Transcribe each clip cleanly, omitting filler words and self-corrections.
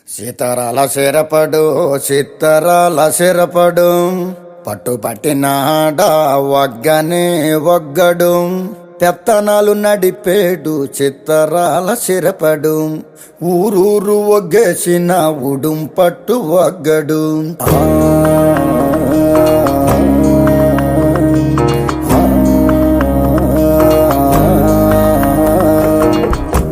సీతారాల సిరపడు సీతారాల సిరపడు పట్టుపట్టినాడా వగ్గనే వగ్గడు పెత్తనాలు నడిపేడు చిత్తరాల సిరపడు ఊరూరు ఒగ్గేసిన ఉడుం పట్టు వగ్గడు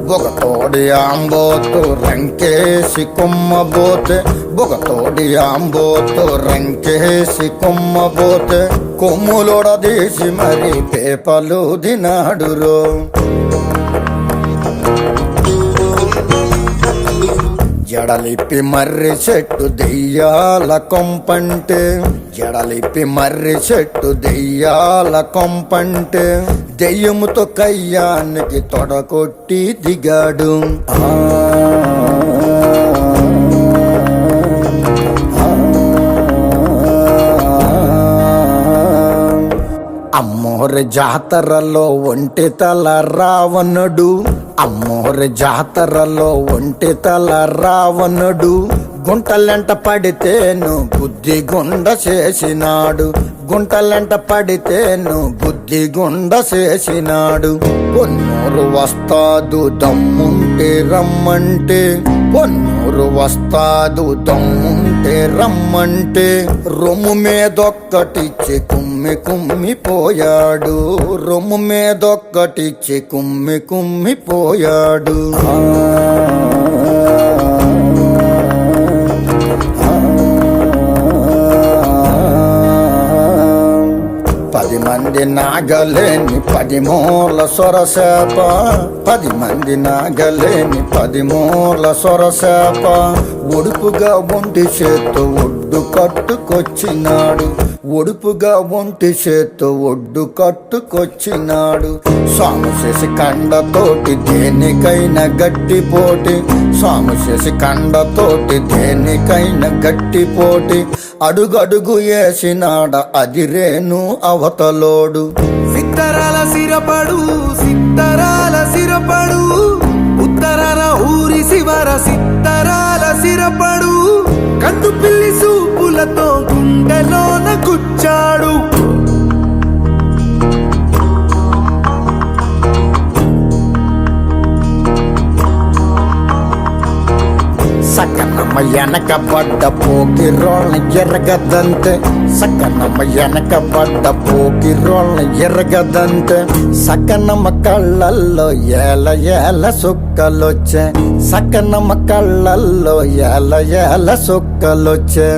బొగతోడి ఆంబోతు రంకేసి కొమ్మబోతే బొగతోడి ఆంబోతు రంకేసి కొమ్మబోతే కొమ్ములొడదీసి మరి పేపలు దినాడురో జడలిప్పి మర్రి చెట్టు దెయ్యాల కొంపంటే జడలిప్పి మర్రి చెట్టు దెయ్యాల కొంపంటే దెయ్యముతో కయ్యానికి తొడకొట్టి దిగాడు అమ్మోరి జాతరలో ఒంటి తల రావణుడు అమ్మోరి జాతరలో ఒంటి తల రావణుడు గుంటలెంట పడితేను బుద్ధి గుండ చేసినాడు గుంటలెంట పడితేను బుద్ధి గుండ చేసినాడు పొన్నూరు వస్తాదు దమ్ముంటే రమ్మంటే పొన్నూరు వస్తాదు దమ్ముంటే రమ్మంటే రొమ్ము మీదొక్కటిచ్చి కుమ్మి కుమ్మిపోయాడు రొమ్ము మీదొక్కటిచ్చి కుమ్మి కుమ్మిపోయాడు పది మంది నాగలేని 10 మూల సొరసేప 10 మంది నాగలేని 10 మూల సొరసేప ఒడుపుగా ఒంటి చేత్తో ఒడ్డు కట్టుకొచ్చినాడు ఒడుపుగా ఒంటి చేత్తో ఒడ్డు కట్టుకొచ్చినాడు సాము చేసి కండతోటి దేనికైనా గట్టిపోటి సాము చేసి కండతోటి దేనికైనా గట్టిపోటి అడుగడుగు వేసినాడ అదిరేను అవతలోడు సిత్తరాల సిరపడు సిత్తరాల సిరపడు ఉత్తరాల ఊరి శివర సిత్తరాల సిరపడు కందు పిల్లి సూపులతో గుండెలోన గుచ్చాడు సక్కనమ్మ వెనక పడ్డ పోకిరోళ్ళని ఎరగదంతే సక్కనమ్మ వెనక పడ్డ పోకిరోళ్ళని ఎరగదంతే సక్కనమ్మ కళ్ళల్లో ఏల ఏల సుక్కలొచ్చే సక్కనమ్మ కళ్ళల్లో ఏల ఏల సుక్కలొచ్చే